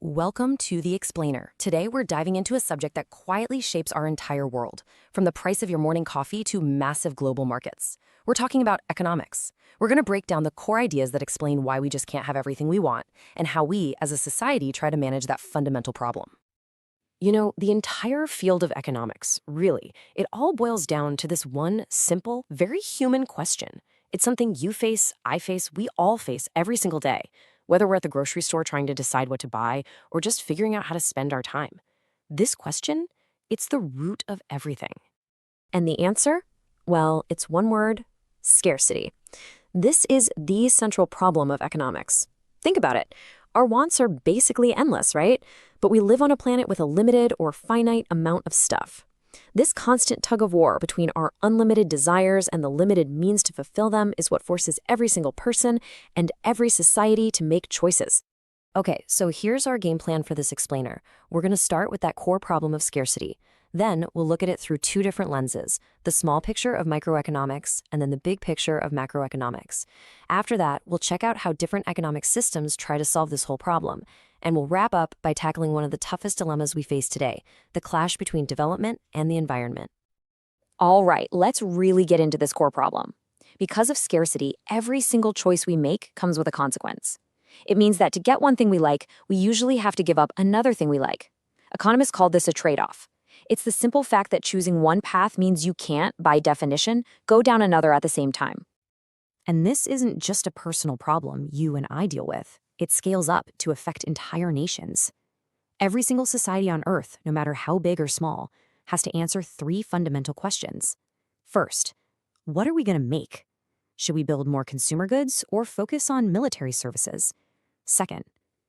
Welcome to The Explainer. Today, we're diving into a subject that quietly shapes our entire world, from the price of your morning coffee to massive global markets. We're talking about economics. We're going to break down the core ideas that explain why we just can't have everything we want, and how we, as a society, try to manage that fundamental problem. The entire field of economics, really, it all boils down to this one simple, very human question. It's something you face, I face, we all face every single day, whether we're at the grocery store trying to decide what to buy or just figuring out how to spend our time. This question, it's the root of everything. And the answer? Well, it's one word: scarcity. This is the central problem of economics. Think about it. Our wants are basically endless, right? But we live on a planet with a limited or finite amount of stuff. This constant tug of war between our unlimited desires and the limited means to fulfill them is what forces every single person and every society to make choices. Okay, so here's our game plan for this explainer. We're going to start with that core problem of scarcity. Then we'll look at it through two different lenses: the small picture of microeconomics and then the big picture of macroeconomics. After that, we'll check out how different economic systems try to solve this whole problem. And we'll wrap up by tackling one of the toughest dilemmas we face today: the clash between development and the environment. All right, let's really get into this core problem. Because of scarcity, every single choice we make comes with a consequence. It means that to get one thing we like, we usually have to give up another thing we like. Economists call this a trade-off. It's the simple fact that choosing one path means you can't, by definition, go down another at the same time. And this isn't just a personal problem you and I deal with. It scales up to affect entire nations. Every single society on Earth, no matter how big or small, has to answer three fundamental questions. First, what are we going to make? Should we build more consumer goods or focus on military services? Second,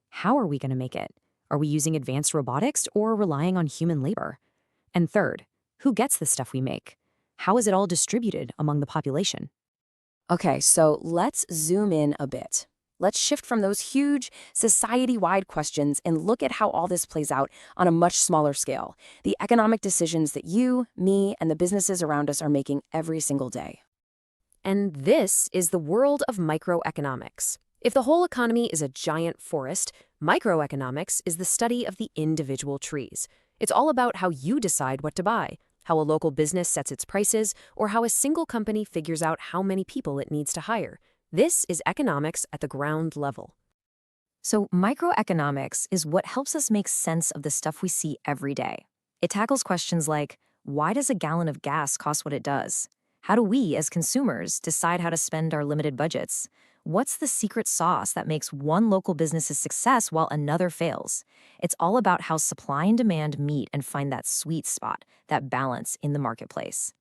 how are we going to make it? Are we using advanced robotics or relying on human labor? And third, who gets the stuff we make? How is it all distributed among the population? Okay, so let's zoom in a bit. Let's shift from those huge society-wide questions and look at how all this plays out on a much smaller scale: the economic decisions that you, me, and the businesses around us are making every single day. And this is the world of microeconomics. If the whole economy is a giant forest, microeconomics is the study of the individual trees. It's all about how you decide what to buy, how a local business sets its prices, or how a single company figures out how many people it needs to hire. This is economics at the ground level. So microeconomics is what helps us make sense of the stuff we see every day. It tackles questions like, why does a gallon of gas cost what it does? How do we, as consumers, decide how to spend our limited budgets? What's the secret sauce that makes one local business a success while another fails? It's all about how supply and demand meet and find that sweet spot, that balance in the marketplace.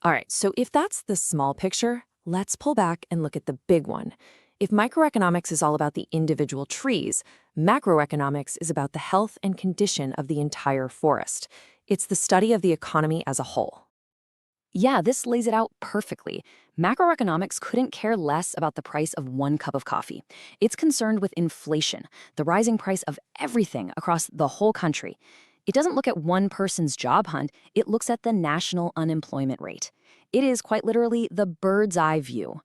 All right, so if that's the small picture, let's pull back and look at the big one. If microeconomics is all about the individual trees, macroeconomics is about the health and condition of the entire forest. It's the study of the economy as a whole. Yeah, this lays it out perfectly. Macroeconomics couldn't care less about the price of one cup of coffee. It's concerned with inflation, the rising price of everything across the whole country. It doesn't look at one person's job hunt, it looks at the national unemployment rate. It is quite literally the bird's eye view.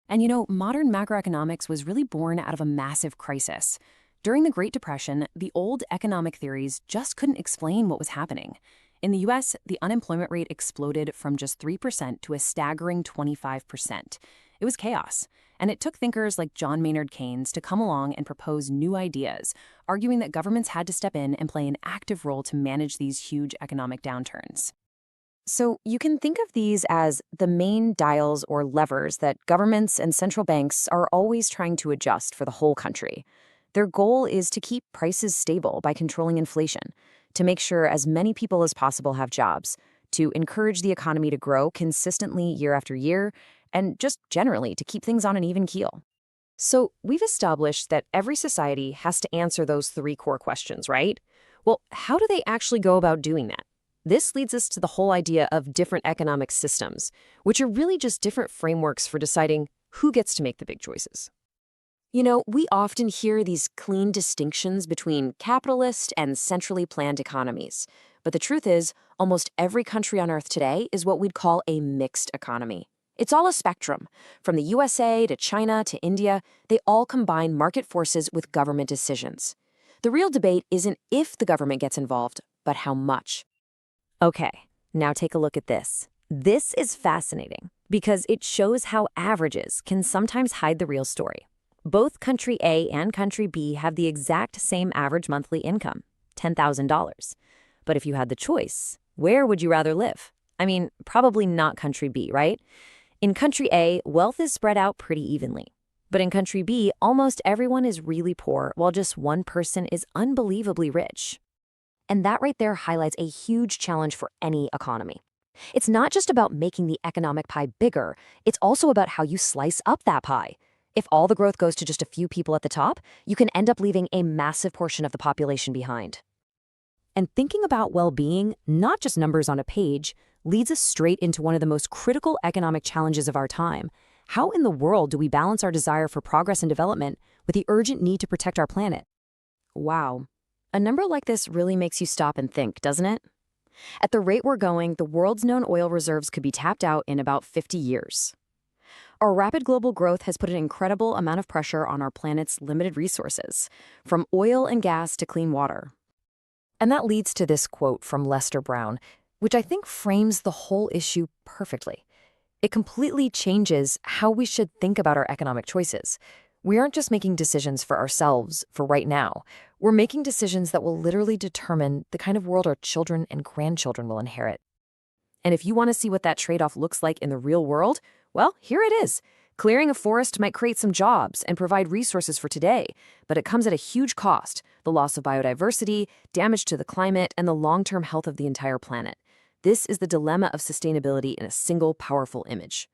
And modern macroeconomics was really born out of a massive crisis. During the Great Depression, the old economic theories just couldn't explain what was happening. In the US, the unemployment rate exploded from just 3% to a staggering 25%. It was chaos, and it took thinkers like John Maynard Keynes to come along and propose new ideas, arguing that governments had to step in and play an active role to manage these huge economic downturns. So you can think of these as the main dials or levers that governments and central banks are always trying to adjust for the whole country. Their goal is to keep prices stable by controlling inflation, to make sure as many people as possible have jobs, to encourage the economy to grow consistently year after year, and just generally to keep things on an even keel. So we've established that every society has to answer those three core questions, right? Well, how do they actually go about doing that? This leads us to the whole idea of different economic systems, which are really just different frameworks for deciding who gets to make the big choices. We often hear these clean distinctions between capitalist and centrally planned economies. But the truth is, almost every country on Earth today is what we'd call a mixed economy. It's all a spectrum. From the USA to China to India, they all combine market forces with government decisions. The real debate isn't if the government gets involved, but how much. Okay, now take a look at this. This is fascinating because it shows how averages can sometimes hide the real story. Both country A and country B have the exact same average monthly income, $10,000. But if you had the choice, where would you rather live? I mean, probably not country B, right? In country A, wealth is spread out pretty evenly. But in country B, almost everyone is really poor, while just one person is unbelievably rich. And that right there highlights a huge challenge for any economy. It's not just about making the economic pie bigger, it's also about how you slice up that pie. If all the growth goes to just a few people at the top, you can end up leaving a massive portion of the population behind. And thinking about well-being, not just numbers on a page, leads us straight into one of the most critical economic challenges of our time. How in the world do we balance our desire for progress and development with the urgent need to protect our planet? Wow. A number like this really makes you stop and think, doesn't it? At the rate we're going, the world's known oil reserves could be tapped out in about 50 years. Our rapid global growth has put an incredible amount of pressure on our planet's limited resources, from oil and gas to clean water. And that leads to this quote from Lester Brown, which I think frames the whole issue perfectly. It completely changes how we should think about our economic choices. We aren't just making decisions for ourselves, for right now. We're making decisions that will literally determine the kind of world our children and grandchildren will inherit. And if you want to see what that trade-off looks like in the real world, well, here it is. Clearing a forest might create some jobs and provide resources for today, but it comes at a huge cost: the loss of biodiversity, damage to the climate, and the long-term health of the entire planet. This is the dilemma of sustainability in a single powerful image.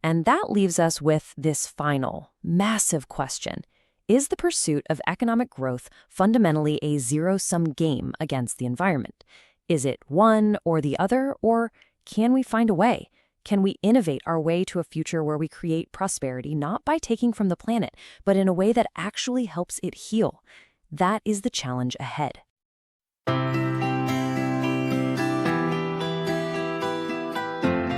And that leaves us with this final, massive question. Is the pursuit of economic growth fundamentally a zero-sum game against the environment? Is it one or the other, or can we find a way? Can we innovate our way to a future where we create prosperity not by taking from the planet, but in a way that actually helps it heal? That is the challenge ahead.